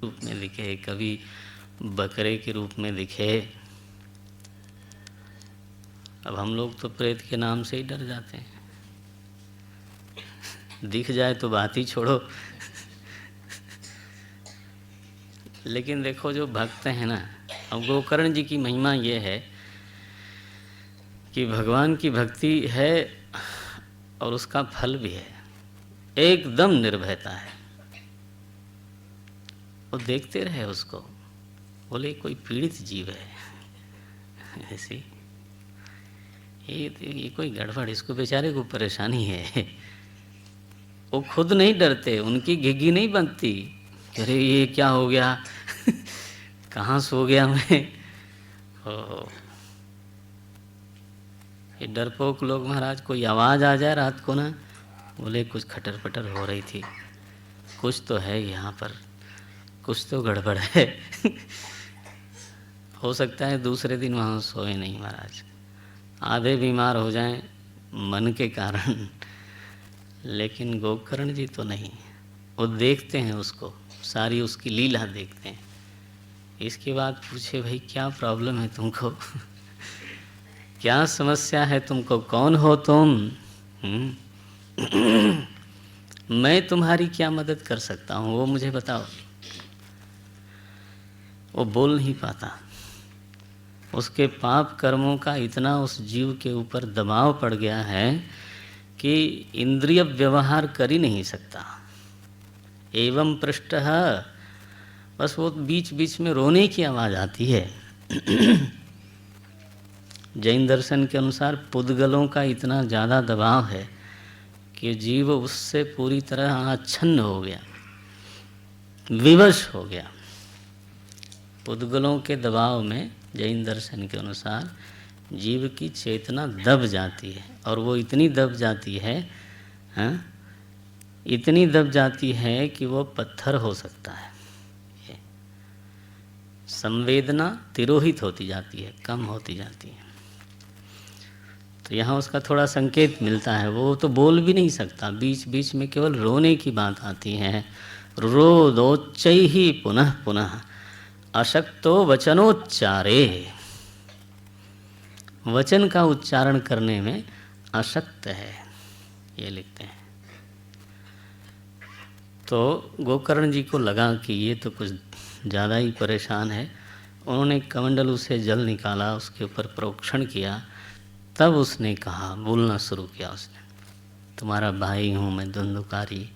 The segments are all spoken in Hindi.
रूप में दिखे, कभी बकरे के रूप में दिखे। अब हम लोग तो प्रेत के नाम से ही डर जाते हैं, दिख जाए तो बात ही छोड़ो। लेकिन देखो जो भक्त हैं ना, अब गोकर्ण जी की महिमा ये है कि भगवान की भक्ति है और उसका फल भी है, एकदम निर्भयता है। वो देखते रहे उसको, बोले कोई पीड़ित जीव है ऐसी, ये कोई गड़बड़, इसको बेचारे को परेशानी है। वो खुद नहीं डरते, उनकी घिघी नहीं बनती, अरे ये क्या हो गया कहाँ सो गया मैं। ओ ये डरपोक लोग महाराज, कोई आवाज़ आ जाए रात को ना, बोले कुछ खटर पटर हो रही थी, कुछ तो है यहाँ पर, कुछ तो गड़बड़ है। हो सकता है दूसरे दिन वहाँ सोए नहीं महाराज, आधे बीमार हो जाएं मन के कारण, लेकिन गोकर्ण जी तो नहीं, वो देखते हैं उसको, सारी उसकी लीला देखते हैं। इसके बाद पूछे भाई क्या प्रॉब्लम है तुमको क्या समस्या है तुमको, कौन हो तुम? मैं तुम्हारी क्या मदद कर सकता हूँ, वो मुझे बताओ। वो बोल नहीं पाता, उसके पाप कर्मों का इतना उस जीव के ऊपर दबाव पड़ गया है कि इंद्रिय व्यवहार कर ही नहीं सकता। एवं पृष्ठः, बस वो बीच बीच में रोने की आवाज़ आती है। जैन दर्शन के अनुसार पुद्गलों का इतना ज़्यादा दबाव है कि जीव उससे पूरी तरह आच्छन्न हो गया, विवश हो गया। पुद्गलों के दबाव में जैन दर्शन के अनुसार जीव की चेतना दब जाती है, और वो इतनी दब जाती है, हाँ, इतनी दब जाती है कि वो पत्थर हो सकता है। संवेदना तिरोहित होती जाती है, कम होती जाती है। तो यहाँ उसका थोड़ा संकेत मिलता है, वो तो बोल भी नहीं सकता, बीच बीच में केवल रोने की बात आती है। रोदोच्चैहि पुनः पुनः अशक्तो वचनोच्चारे, वचन का उच्चारण करने में अशक्त है, ये लिखते हैं। तो गोकर्ण जी को लगा कि ये तो कुछ ज़्यादा ही परेशान है। उन्होंने कमंडलू से जल निकाला, उसके ऊपर प्रोक्षण किया, तब उसने कहा, बोलना शुरू किया उसने, तुम्हारा भाई हूँ मैं धुंधुकारी।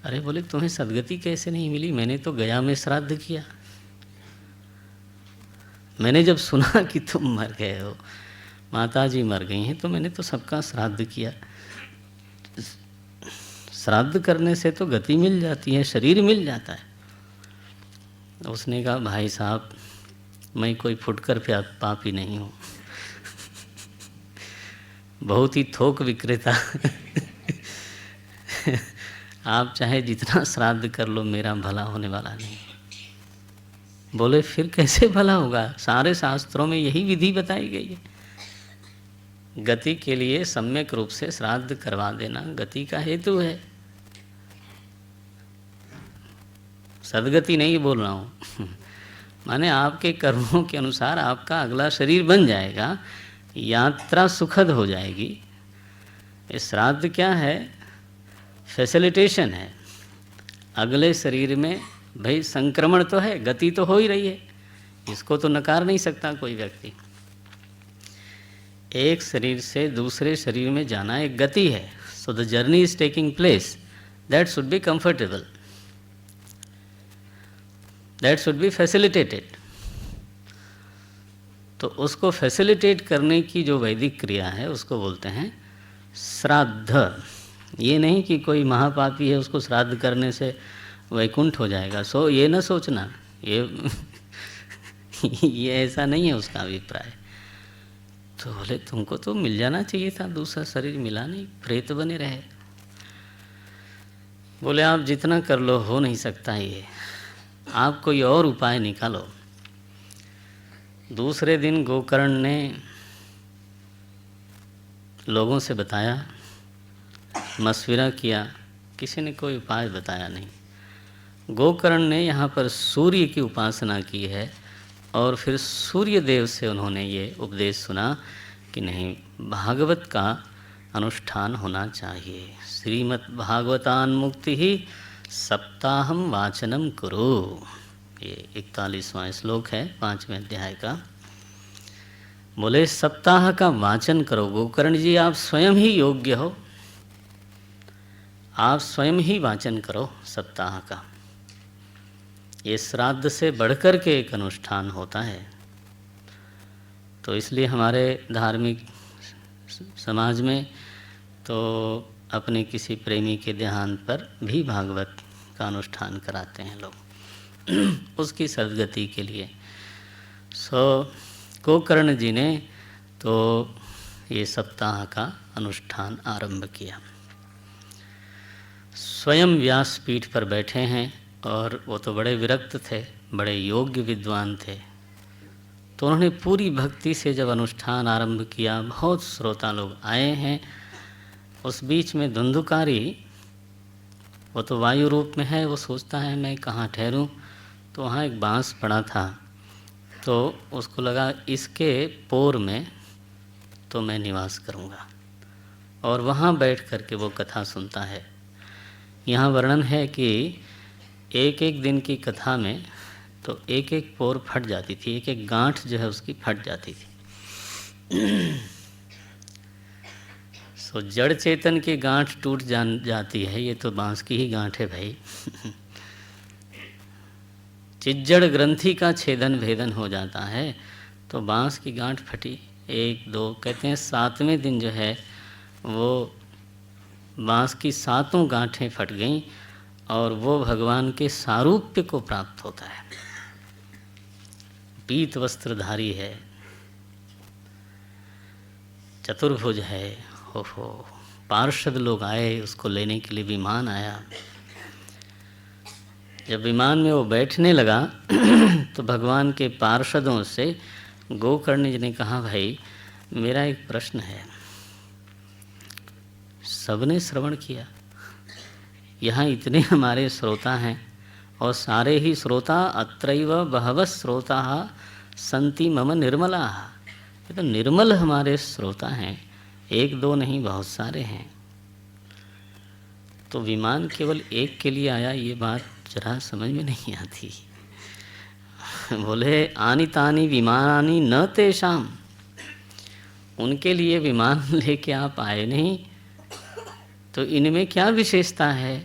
अरे बोले तुम्हें सदगति कैसे नहीं मिली, मैंने तो गया में श्राद्ध किया, मैंने जब सुना कि तुम मर गए हो, माता जी मर गई हैं, तो मैंने तो सबका श्राद्ध किया। श्राद्ध करने से तो गति मिल जाती है, शरीर मिल जाता है। उसने कहा भाई साहब मैं कोई फुटकर पापी नहीं हूँ, बहुत ही थोक विक्रेता आप चाहे जितना श्राद्ध कर लो, मेरा भला होने वाला नहीं। बोले फिर कैसे भला होगा, सारे शास्त्रों में यही विधि बताई गई है, गति के लिए सम्यक रूप से श्राद्ध करवा देना गति का हेतु है। सदगति नहीं बोल रहा हूँ माने आपके कर्मों के अनुसार आपका अगला शरीर बन जाएगा, यात्रा सुखद हो जाएगी। ये श्राद्ध क्या है, फैसिलिटेशन है। अगले शरीर में भाई संक्रमण तो है, गति तो हो ही रही है, इसको तो नकार नहीं सकता कोई व्यक्ति। एक शरीर से दूसरे शरीर में जाना एक गति है। So the journey is taking place, that should be comfortable, that should be facilitated. तो उसको फैसिलिटेट करने की जो वैदिक क्रिया है उसको बोलते हैं श्राद्ध। ये नहीं कि कोई महापापी है उसको श्राद्ध करने से वैकुंठ हो जाएगा, सो ये न सोचना, ये ऐसा नहीं है उसका अभिप्राय। तो बोले तुमको तो मिल जाना चाहिए था, दूसरा शरीर मिला नहीं, प्रेत बने रहे। बोले आप जितना कर लो हो नहीं सकता ये, आप कोई और उपाय निकालो। दूसरे दिन गोकर्ण ने लोगों से बताया, मशविरा किया, किसी ने कोई उपाय बताया नहीं। गोकर्ण ने यहाँ पर सूर्य की उपासना की है और फिर सूर्य देव से उन्होंने ये उपदेश सुना कि नहीं, भागवत का अनुष्ठान होना चाहिए। श्रीमद् भागवतान मुक्ति ही सप्ताहम वाचनम कुरु, ये 41वां श्लोक है 5वें अध्याय का। बोले सप्ताह का वाचन करो। गोकर्ण जी, आप स्वयं ही योग्य हो, आप स्वयं ही वाचन करो सप्ताह का। ये श्राद्ध से बढ़कर के एक अनुष्ठान होता है। तो इसलिए हमारे धार्मिक समाज में तो अपने किसी प्रेमी के देहांत पर भी भागवत का अनुष्ठान कराते हैं लोग उसकी सद्गति के लिए। गोकर्ण जी ने तो ये सप्ताह का अनुष्ठान आरंभ किया। स्वयं व्यासपीठ पर बैठे हैं और वो तो बड़े विरक्त थे, बड़े योग्य विद्वान थे। तो उन्होंने पूरी भक्ति से जब अनुष्ठान आरंभ किया, बहुत श्रोता लोग आए हैं। उस बीच में धुंधुकारी, वो तो वायु रूप में है, वो सोचता है मैं कहाँ ठहरूं। तो वहाँ एक बांस पड़ा था, तो उसको लगा इसके पोर में तो मैं निवास करूँगा, और वहाँ बैठ कर के वो कथा सुनता है। यहाँ वर्णन है कि एक एक दिन की कथा में तो एक एक पोर फट जाती थी, एक एक गांठ जो है उसकी फट जाती थी। सो जड़ चेतन की गांठ टूट जाती है, ये तो बांस की ही गांठ है भाई। चिज्जड़ ग्रंथि का छेदन भेदन हो जाता है, तो बांस की गांठ फटी। 1 2 कहते हैं 7वें दिन जो है वो बांस की 7 गांठें फट गईं और वो भगवान के सारूप्य को प्राप्त होता है। पीत वस्त्रधारी है, चतुर्भुज है, हो पार्षद लोग आए उसको लेने के लिए, विमान आया। जब विमान में वो बैठने लगा तो भगवान के पार्षदों से गोकर्ण जी ने कहा, भाई मेरा एक प्रश्न है। सबने श्रवण किया, यहाँ इतने हमारे श्रोता हैं और सारे ही श्रोता अत्रैव बहवः श्रोता संति मम निर्मला। ये तो निर्मल हमारे श्रोता हैं, 1 2 नहीं, बहुत सारे हैं। तो विमान केवल एक के लिए आया, ये बात जरा समझ में नहीं आती। बोले आनी तानी विमानानि न तेषाम, उनके लिए विमान लेके आप आए नहीं, तो इनमें क्या विशेषता है?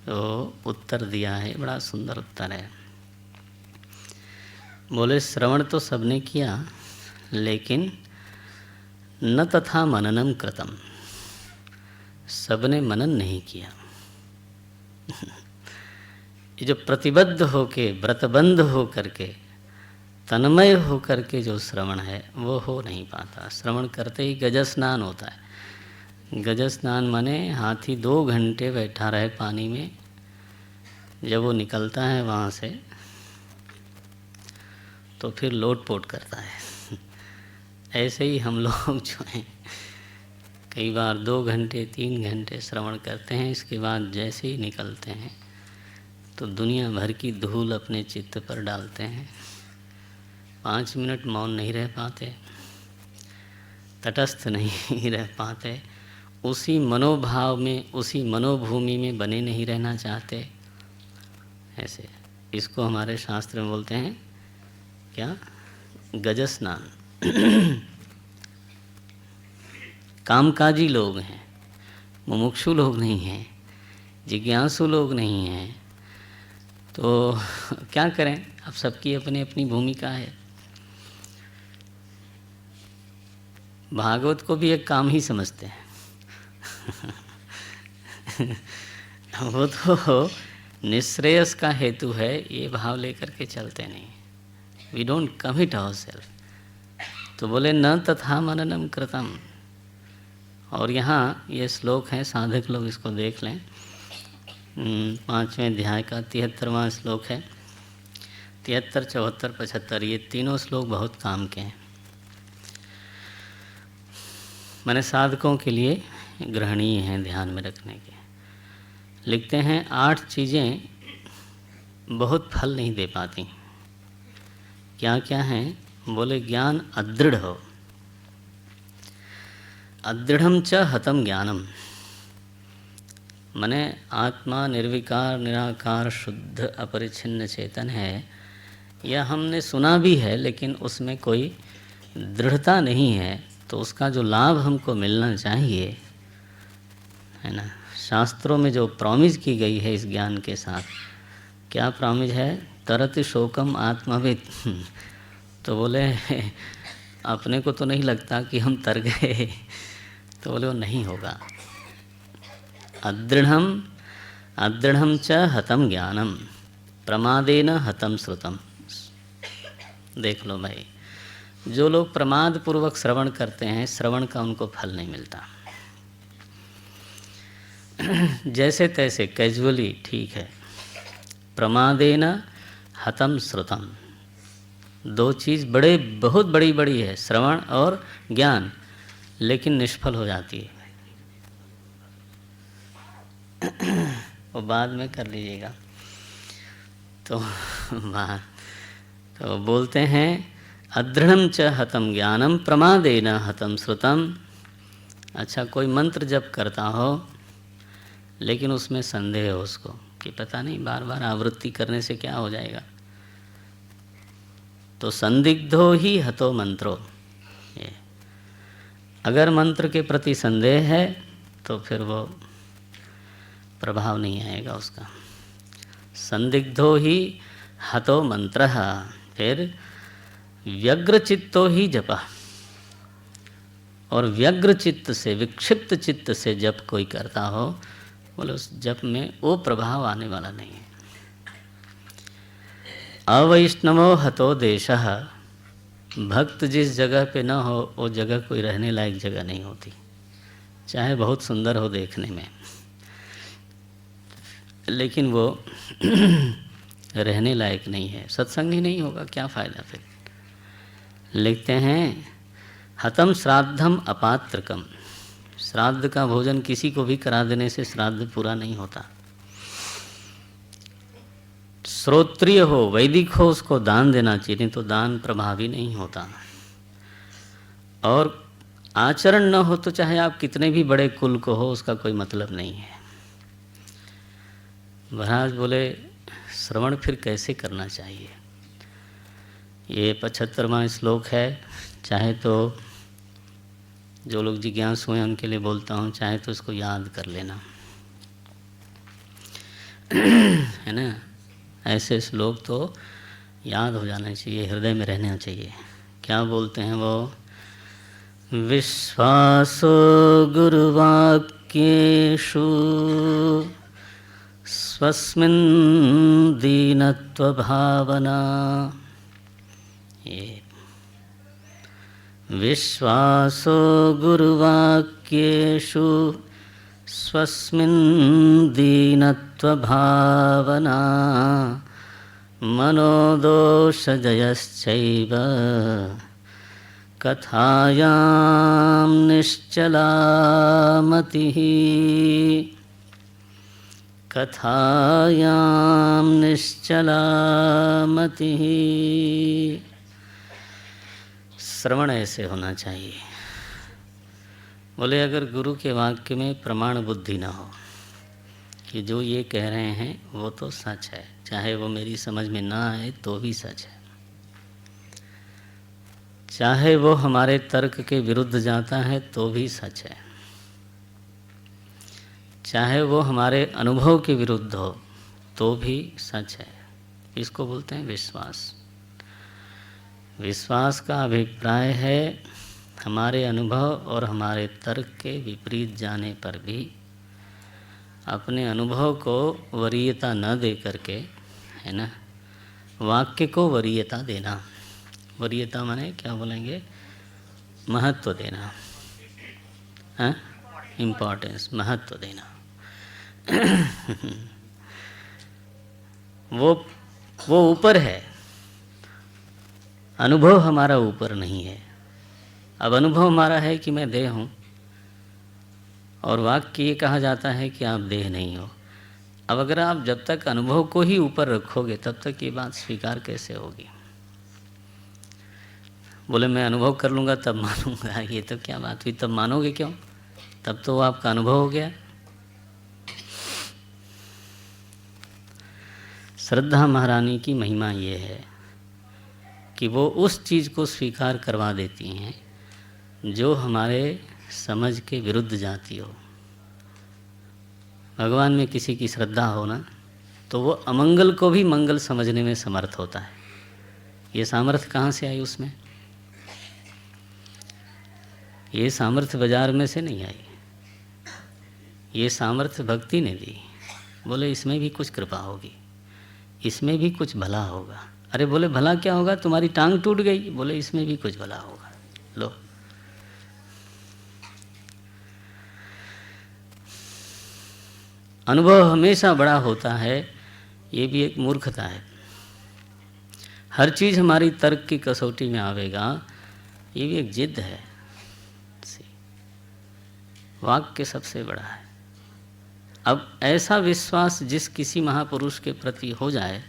तो उत्तर दिया है, बड़ा सुंदर उत्तर है। बोले श्रवण तो सबने किया, लेकिन न तथा मननम कृतम, सबने मनन नहीं किया। ये जो प्रतिबद्ध होके, व्रतबंध हो करके, तन्मय हो करके जो श्रवण है वो हो नहीं पाता। श्रवण करते ही गज स्नान होता है। गज स्नान माने हाथी 2 घंटे बैठा रहे पानी में, जब वो निकलता है वहाँ से तो फिर लोटपोट करता है। ऐसे ही हम लोग जो हैं कई बार 2 घंटे 3 घंटे श्रवण करते हैं, इसके बाद जैसे ही निकलते हैं तो दुनिया भर की धूल अपने चित्त पर डालते हैं। 5 मिनट मौन नहीं रह पाते, तटस्थ नहीं रह पाते, उसी मनोभाव में, उसी मनोभूमि में बने नहीं रहना चाहते। ऐसे इसको हमारे शास्त्र में बोलते हैं क्या? गज स्नान। कामकाजी लोग हैं, मुमुक्षु लोग नहीं हैं, जिज्ञासु लोग नहीं हैं। तो क्या करें, अब सबकी अपनी अपनी भूमिका है। भागवत को भी एक काम ही समझते हैं। वो तो निश्रेयस का हेतु है, ये भाव लेकर के चलते नहीं। We don't commit ourselves. तो बोले न तथा मननम कृतम। और यहाँ ये श्लोक है, साधक लोग इसको देख लें। 5वें अध्याय का 73वां श्लोक है। 73, 74, 75 ये तीनों श्लोक बहुत काम के हैं। मैंने साधकों के लिए ग्रहणीय हैं, ध्यान में रखने के। लिखते हैं 8 चीज़ें बहुत फल नहीं दे पाती। क्या क्या हैं? बोले ज्ञान अदृढ़ हो, अदृढ़म च हतम ज्ञानम, माने आत्मा निर्विकार निराकार शुद्ध अपरिच्छिन्न चेतन है, यह हमने सुना भी है लेकिन उसमें कोई दृढ़ता नहीं है, तो उसका जो लाभ हमको मिलना चाहिए, है ना, शास्त्रों में जो प्रॉमिस की गई है इस ज्ञान के साथ, क्या प्रॉमिस है? तरति शोकम आत्मविद। तो बोले अपने को तो नहीं लगता कि हम तर गए, तो बोले वो नहीं होगा। अदृढ़म च हतम ज्ञानम, प्रमादेन हतम श्रुतम। देख लो भाई, जो लोग प्रमाद पूर्वक श्रवण करते हैं, श्रवण का उनको फल नहीं मिलता। जैसे तैसे कैजुअली ठीक है। प्रमादेन हतम श्रुतम, दो चीज़ बहुत बड़ी बड़ी है, श्रवण और ज्ञान, लेकिन निष्फल हो जाती है। वो बाद में कर लीजिएगा। तो बोलते हैं अदृढ़म च हतम ज्ञानम प्रमादेन हतम श्रुतम। अच्छा, कोई मंत्र जप करता हो लेकिन उसमें संदेह हो उसको कि पता नहीं बार बार आवृत्ति करने से क्या हो जाएगा, तो संदिग्धो ही हतो मंत्रो। ये अगर मंत्र के प्रति संदेह है तो फिर वो प्रभाव नहीं आएगा उसका। संदिग्धो ही हतो मंत्र, फिर व्यग्र चित्तो ही जपा, और व्यग्र चित्त से, विक्षिप्त चित्त से जप कोई करता हो, बोले उस जप में वो प्रभाव आने वाला नहीं है। अवैष्णवो हतो देशः, भक्त जिस जगह पे न हो वो जगह कोई रहने लायक जगह नहीं होती, चाहे बहुत सुंदर हो देखने में, लेकिन वो रहने लायक नहीं है। सत्संग ही नहीं होगा, क्या फ़ायदा फिर। लिखते हैं हतम श्राद्धम अपात्रकम, श्राद्ध का भोजन किसी को भी करा देने से श्राद्ध पूरा नहीं होता। श्रोत्रिय हो, वैदिक हो, उसको दान देना चाहिए, नहीं तो दान प्रभावी नहीं होता। और आचरण न हो तो चाहे आप कितने भी बड़े कुल को हो, उसका कोई मतलब नहीं है। महाराज बोले श्रवण फिर कैसे करना चाहिए? ये 75वां श्लोक है। चाहे तो जो लोग जिज्ञासु हैं उनके लिए बोलता हूँ, चाहे तो इसको याद कर लेना, है ना। ऐसे श्लोक तो याद हो जाना चाहिए, हृदय में रहना चाहिए। क्या बोलते हैं वो? विश्वासो गुरुवाक्येषु स्वस्मिन् दीनत्वभावना। ये विश्वासो गुरुवाक्येषु स्वस्मिन् दीनत्वभावना मनोदोषजयश्चैव कथायां निश्चला मतिः। कथायां निश्चला मतिः। श्रवण ऐसे होना चाहिए। बोले अगर गुरु के वाक्य में प्रमाण बुद्धि ना हो कि जो ये कह रहे हैं वो तो सच है, चाहे वो मेरी समझ में ना आए तो भी सच है, चाहे वो हमारे तर्क के विरुद्ध जाता है तो भी सच है, चाहे वो हमारे अनुभव के विरुद्ध हो तो भी सच है, इसको बोलते हैं विश्वास। विश्वास का अभिप्राय है हमारे अनुभव और हमारे तर्क के विपरीत जाने पर भी अपने अनुभव को वरीयता न दे करके, है ना, वाक्य को वरीयता देना। वरीयता माने क्या बोलेंगे? महत्व देना, हाँ, इम्पोर्टेंस, महत्व देना। वो ऊपर है, अनुभव हमारा ऊपर नहीं है। अब अनुभव हमारा है कि मैं देह हूँ, और वाक्य ये कहा जाता है कि आप देह नहीं हो, अब अगर आप जब तक अनुभव को ही ऊपर रखोगे तब तक ये बात स्वीकार कैसे होगी? बोले मैं अनुभव कर लूँगा तब मानूंगा, ये तो क्या बात हुई? तब मानोगे क्यों? तब तो वो आपका अनुभव हो गया। श्रद्धा महारानी की महिमा ये है कि वो उस चीज़ को स्वीकार करवा देती हैं जो हमारे समझ के विरुद्ध जाती हो। भगवान में किसी की श्रद्धा हो ना, तो वो अमंगल को भी मंगल समझने में समर्थ होता है। ये सामर्थ्य कहाँ से आई उसमें? ये सामर्थ्य बाजार में से नहीं आई, ये सामर्थ्य भक्ति ने दी। बोले इसमें भी कुछ कृपा होगी, इसमें भी कुछ भला होगा। अरे बोले भला क्या होगा? तुम्हारी टांग टूट गई। बोले इसमें भी कुछ भला होगा। लो, अनुभव हमेशा बड़ा होता है, ये भी एक मूर्खता है। हर चीज़ हमारी तर्क की कसौटी में आवेगा, ये भी एक जिद है। वाक्य सबसे बड़ा है। अब ऐसा विश्वास जिस किसी महापुरुष के प्रति हो जाए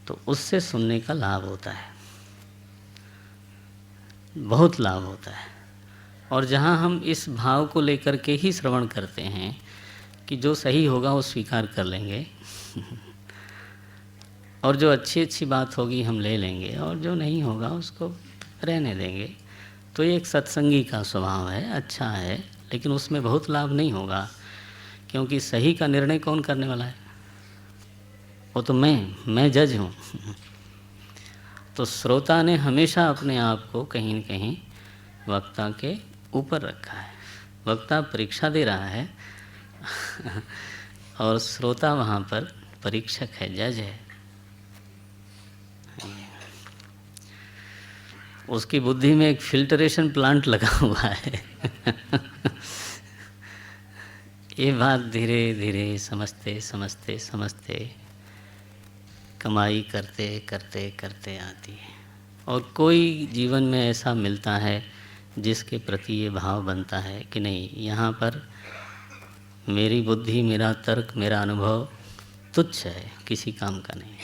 तो उससे सुनने का लाभ होता है, बहुत लाभ होता है। और जहाँ हम इस भाव को लेकर के ही श्रवण करते हैं कि जो सही होगा वो स्वीकार कर लेंगे और जो अच्छी बात होगी हम ले लेंगे और जो नहीं होगा उसको रहने देंगे, तो ये एक सत्संगी का स्वभाव है, अच्छा है, लेकिन उसमें बहुत लाभ नहीं होगा। क्योंकि सही का निर्णय कौन करने वाला है? वो तो मैं जज हूँ। तो श्रोता ने हमेशा अपने आप को कहीं न कहीं वक्ता के ऊपर रखा है। वक्ता परीक्षा दे रहा है और श्रोता वहाँ पर परीक्षक है, जज है। उसकी बुद्धि में एक फिल्टरेशन प्लांट लगा हुआ है ये बात धीरे धीरे समझते समझते समझते कमाई करते करते करते आती है। और कोई जीवन में ऐसा मिलता है जिसके प्रति ये भाव बनता है कि नहीं, यहाँ पर मेरी बुद्धि, मेरा तर्क, मेरा अनुभव तुच्छ है, किसी काम का नहीं।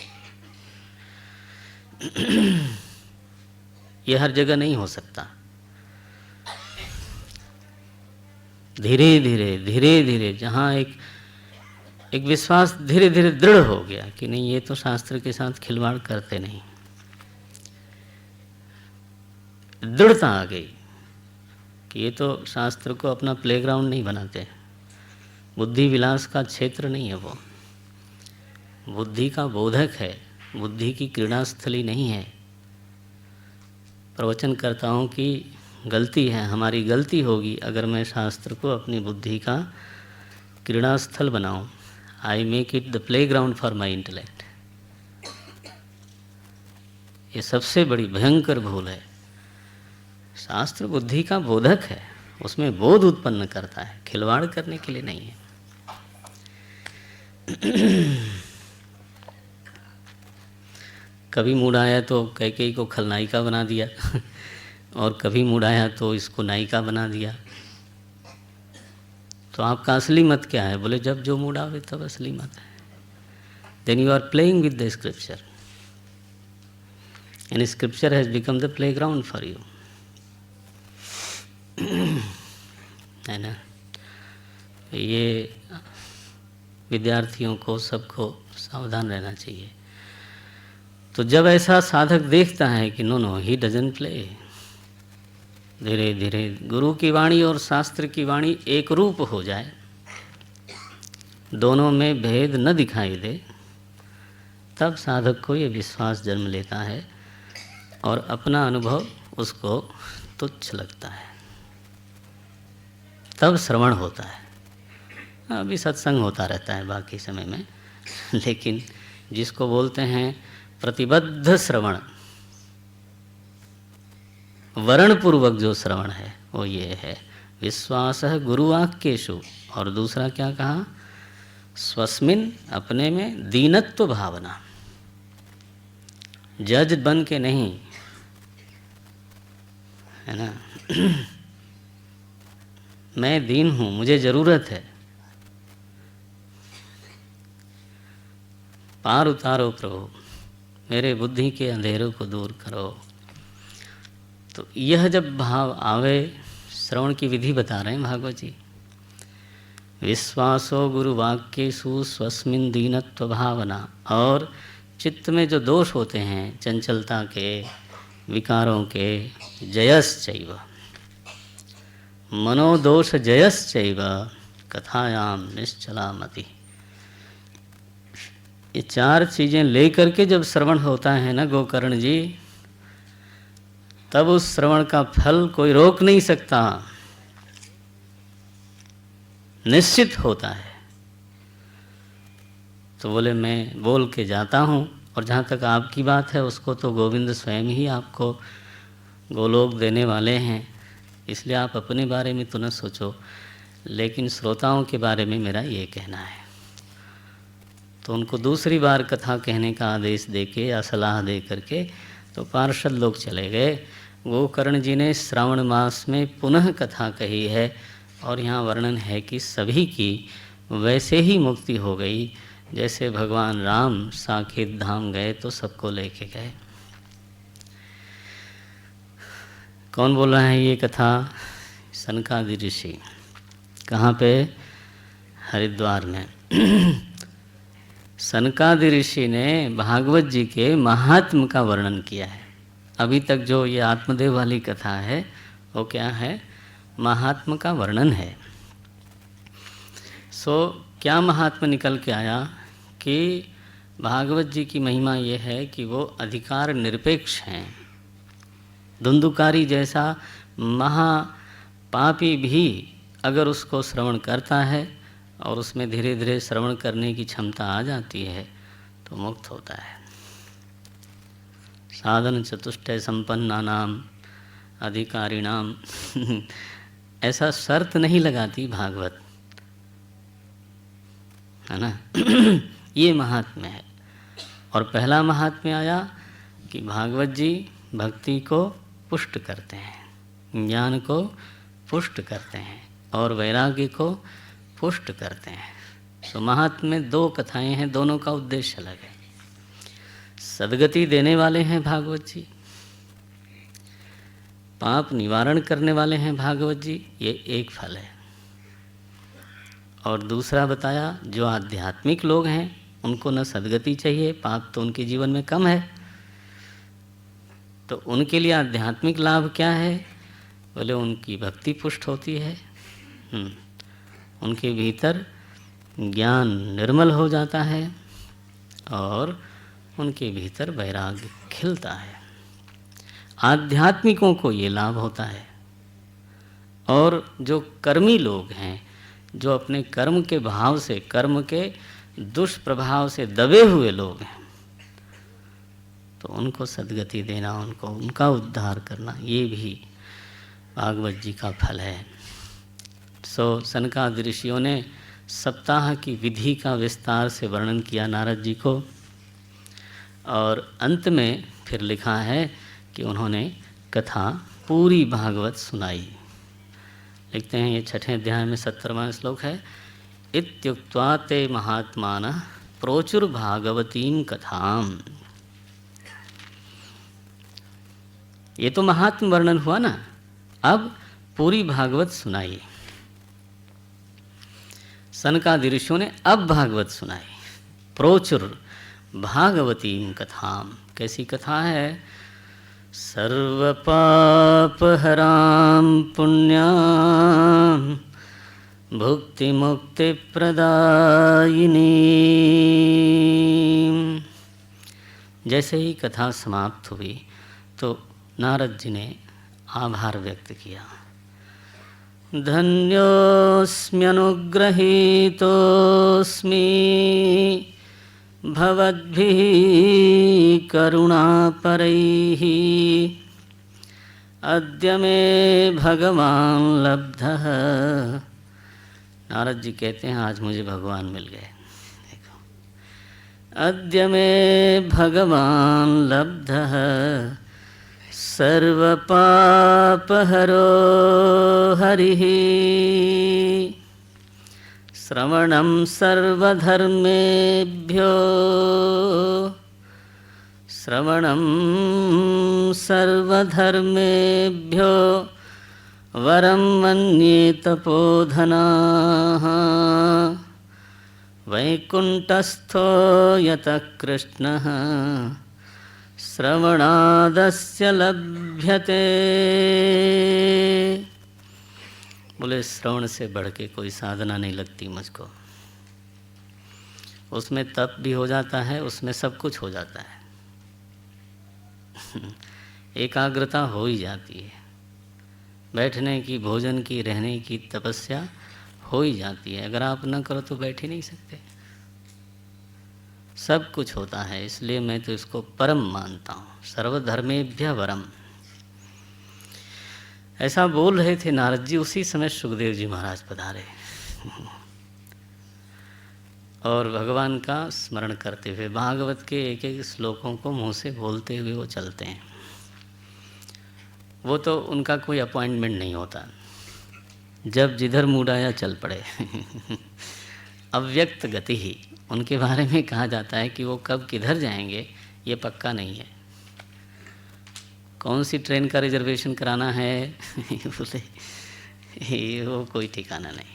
ये हर जगह नहीं हो सकता। धीरे धीरे जहाँ एक विश्वास धीरे धीरे दृढ़ हो गया कि नहीं, ये तो शास्त्र के साथ खिलवाड़ करते नहीं, दृढ़ता आ गई कि ये तो शास्त्र को अपना प्लेग्राउंड नहीं बनाते, बुद्धि विलास का क्षेत्र नहीं है, वो बुद्धि का बोधक है, बुद्धि की क्रीड़ास्थली नहीं है। प्रवचनकर्ताओं की गलती है, हमारी गलती होगी अगर मैं शास्त्र को अपनी बुद्धि का क्रीड़ास्थल बनाऊं। I make it the playground for my intellect. ये सबसे बड़ी भयंकर भूल है। शास्त्र बुद्धि का बोधक है, उसमें बोध उत्पन्न करता है, खिलवाड़ करने के लिए नहीं है। कभी मूड आया तो कैकेयी को खलनायिका बना दिया और कभी मूड आया तो इसको नायिका बना दिया। तो आपका असली मत क्या है? बोले जब जो मूड आवे तब असली मत है। Then you are playing with the scripture and scripture has become the playground for you, है ना। ये विद्यार्थियों को, सबको सावधान रहना चाहिए। तो जब ऐसा साधक देखता है कि नो ही डजंट प्ले, धीरे धीरे गुरु की वाणी और शास्त्र की वाणी एक रूप हो जाए, दोनों में भेद न दिखाई दे, तब साधक को ये विश्वास जन्म लेता है और अपना अनुभव उसको तुच्छ लगता है। तब श्रवण होता है। अभी सत्संग होता रहता है बाकी समय में, लेकिन जिसको बोलते हैं प्रतिबद्ध श्रवण, वर्णपूर्वक जो श्रवण है वो ये है विश्वास गुरुवाक्येषु। और दूसरा क्या कहा? स्वस्मिन, अपने में दीनत्व भावना। जज बन के नहीं, है ना। मैं दीन हूँ, मुझे ज़रूरत है, पार उतारो प्रभु, मेरे बुद्धि के अंधेरों को दूर करो। तो यह जब भाव आवे, श्रवण की विधि बता रहे हैं भागवत जी। विश्वासो गुरु वाक्येषु स्वस्मिन् दीनत्व भावना। और चित्त में जो दोष होते हैं चंचलता के, विकारों के, जयश्चैव मनोदोष जयश्चैव कथायाम निश्चला मति। ये चार चीज़ें लेकर के जब श्रवण होता है ना गोकर्ण जी, तब उस श्रवण का फल कोई रोक नहीं सकता, निश्चित होता है। तो बोले मैं बोल के जाता हूँ, और जहाँ तक आपकी बात है उसको तो गोविंद स्वयं ही आपको गोलोक देने वाले हैं, इसलिए आप अपने बारे में तो न सोचो, लेकिन श्रोताओं के बारे में मेरा ये कहना है। तो उनको दूसरी बार कथा कहने का आदेश देके या सलाह दे करके तो पार्षद लोग चले गए। गोकर्ण जी ने श्रावण मास में पुनः कथा कही है, और यहाँ वर्णन है कि सभी की वैसे ही मुक्ति हो गई जैसे भगवान राम साकेत धाम गए तो सबको लेके गए। कौन बोल रहा है ये कथा? सनकादि ऋषि। कहाँ पे? हरिद्वार में। सनकादि ऋषि ने भागवत जी के महात्म का वर्णन किया है। अभी तक जो ये आत्मदेव वाली कथा है वो क्या है? महात्म का वर्णन है। क्या महात्म निकल के आया कि भागवत जी की महिमा ये है कि वो अधिकार निरपेक्ष हैं। धुंधुकारी जैसा महापापी भी अगर उसको श्रवण करता है और उसमें धीरे धीरे श्रवण करने की क्षमता आ जाती है तो मुक्त होता है। साधन चतुष्टय संपन्नानाम अधिकारिणाम ऐसा शर्त नहीं लगाती भागवत, है ना। ये महात्म्य है। और पहला महात्म्य आया कि भागवत जी भक्ति को पुष्ट करते हैं, ज्ञान को पुष्ट करते हैं और वैराग्य को पुष्ट करते हैं। तो महात्म्य में दो कथाएं हैं, दोनों का उद्देश्य अलग है। सद्गति देने वाले हैं भागवत जी, पाप निवारण करने वाले हैं भागवत जी, ये एक फल है। और दूसरा बताया जो आध्यात्मिक लोग हैं उनको न सद्गति चाहिए, पाप तो उनके जीवन में कम है, तो उनके लिए आध्यात्मिक लाभ क्या है? बोले उनकी भक्ति पुष्ट होती है, उनके भीतर ज्ञान निर्मल हो जाता है और उनके भीतर वैराग्य खिलता है। आध्यात्मिकों को ये लाभ होता है। और जो कर्मी लोग हैं, जो अपने कर्म के भाव से, कर्म के दुष्प्रभाव से दबे हुए लोग हैं, तो उनको सद्गति देना, उनको उनका उद्धार करना, ये भी भागवत जी का फल है। सनकादि ऋषियों ने सप्ताह की विधि का विस्तार से वर्णन किया नारद जी को, और अंत में फिर लिखा है कि उन्होंने कथा पूरी भागवत सुनाई। लिखते हैं ये 6ठे अध्याय में 70वां श्लोक है, इत्युक्त्वा ते महात्मानः प्रोचुर भागवतीं कथाम। ये तो महात्म वर्णन हुआ ना, अब पूरी भागवत सुनाई। सनकादि ऋषियों ने अब भागवत सुनाई। प्रोचुर भागवतीं कथाम। कैसी कथा है? सर्वपापहरां पुण्यां भुक्ति मुक्ति प्रदायिनी। जैसे ही कथा समाप्त हुई तो नारद जी ने आभार व्यक्त किया। धन्योऽस्म्यनुग्रहीतोऽस्मि भवद्भिः करुणापरैः अद्य मे भगवान लब्धः। नारद जी कहते हैं आज मुझे भगवान मिल गए। देखो, अद्य मे भगवान लब्धः सर्वपापहरो हरिः श्रवणं सर्वधर्मेभ्यो श्रवणं सर्वधर्मेभ्यो वरं मन्ये तपोधनाः वैकुण्ठस्थो यतः कृष्णः श्रवणादस्य लभ्यते। बोले श्रवण से बढ़ के कोई साधना नहीं लगती मुझको। उसमें तप भी हो जाता है, उसमें सब कुछ हो जाता है। एकाग्रता हो ही जाती है, बैठने की, भोजन की, रहने की तपस्या हो ही जाती है। अगर आप न करो तो बैठ ही नहीं सकते। सब कुछ होता है, इसलिए मैं तो इसको परम मानता हूँ। सर्वधर्मेभ्य वरम, ऐसा बोल रहे थे नारद जी। उसी समय सुखदेव जी महाराज पधारे और भगवान का स्मरण करते हुए भागवत के एक एक श्लोकों को मुँह से बोलते हुए वो चलते हैं। वो तो उनका कोई अपॉइंटमेंट नहीं होता, जब जिधर मूड आया चल पड़े। अव्यक्त गति ही उनके बारे में कहा जाता है कि वो कब किधर जाएंगे ये पक्का नहीं है। कौन सी ट्रेन का रिजर्वेशन कराना है बोले वो कोई ठिकाना नहीं।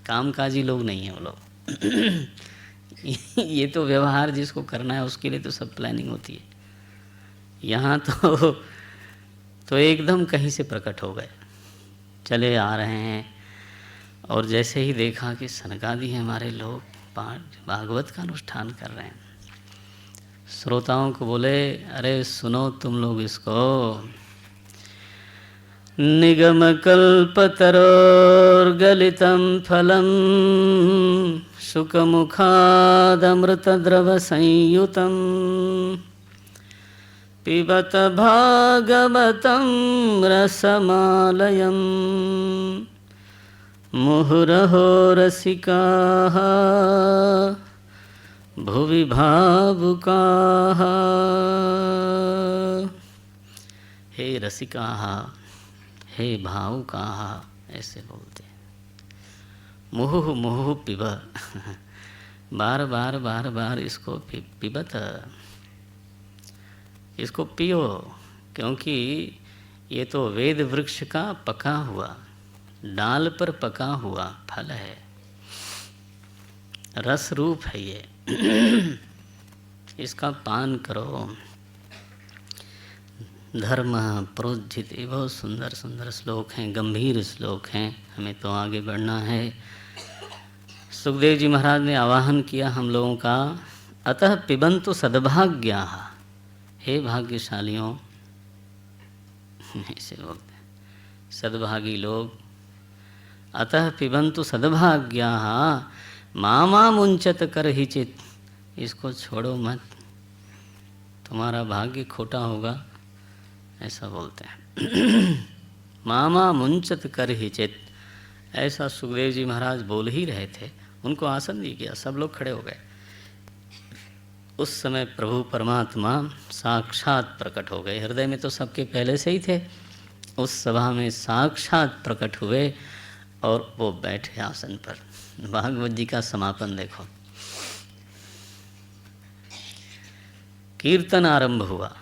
कामकाजी लोग नहीं हैं वो लोग। ये तो व्यवहार जिसको करना है उसके लिए तो सब प्लानिंग होती है। यहाँ तो एकदम कहीं से प्रकट हो गए, चले आ रहे हैं। और जैसे ही देखा कि सनकादि हैं हमारे लोग, भागवत का अनुष्ठान कर रहे हैं, श्रोताओं को बोले अरे सुनो तुम लोग इसको। निगमकल्पतरोर्गलितं फलं शुकमुखादमृतद्रवसंयुतं पिबत भागवतं रसमालयं मुहुरहो रसिकाः भुवि भावुकाः। हे रसिकाः, हे भावुकाः, ऐसे बोलते। मुहुः मुहुः पिब, बार बार बार बार इसको पिबत, इसको पियो, क्योंकि ये तो वेद वृक्ष का पका हुआ, डाल पर पका हुआ फल है, रस रूप है ये। इसका पान करो। धर्म प्रोज्झित, ये बहुत सुंदर सुंदर श्लोक हैं, गंभीर श्लोक हैं। हमें तो आगे बढ़ना है। सुखदेव जी महाराज ने आवाहन किया हम लोगों का, अतः पिबन्तु सद्भाग्याः, हे भाग्यशालियों, ऐसे बोलते हैं सद्भागी लोग। अतः पिबन्तु सद्भाग्याः मामा मुंचत कर ही चित, इसको छोड़ो मत, तुम्हारा भाग्य खोटा होगा, ऐसा बोलते हैं। मामा मुंचत कर ही चित, ऐसा सुखदेव जी महाराज बोल ही रहे थे। उनको आसन दी गया, सब लोग खड़े हो गए। उस समय प्रभु परमात्मा साक्षात प्रकट हो गए। हृदय में तो सबके पहले से ही थे, उस सभा में साक्षात प्रकट हुए और वो बैठे आसन पर। भागवत जी का समापन देखो। कीर्तन आरंभ हुआ।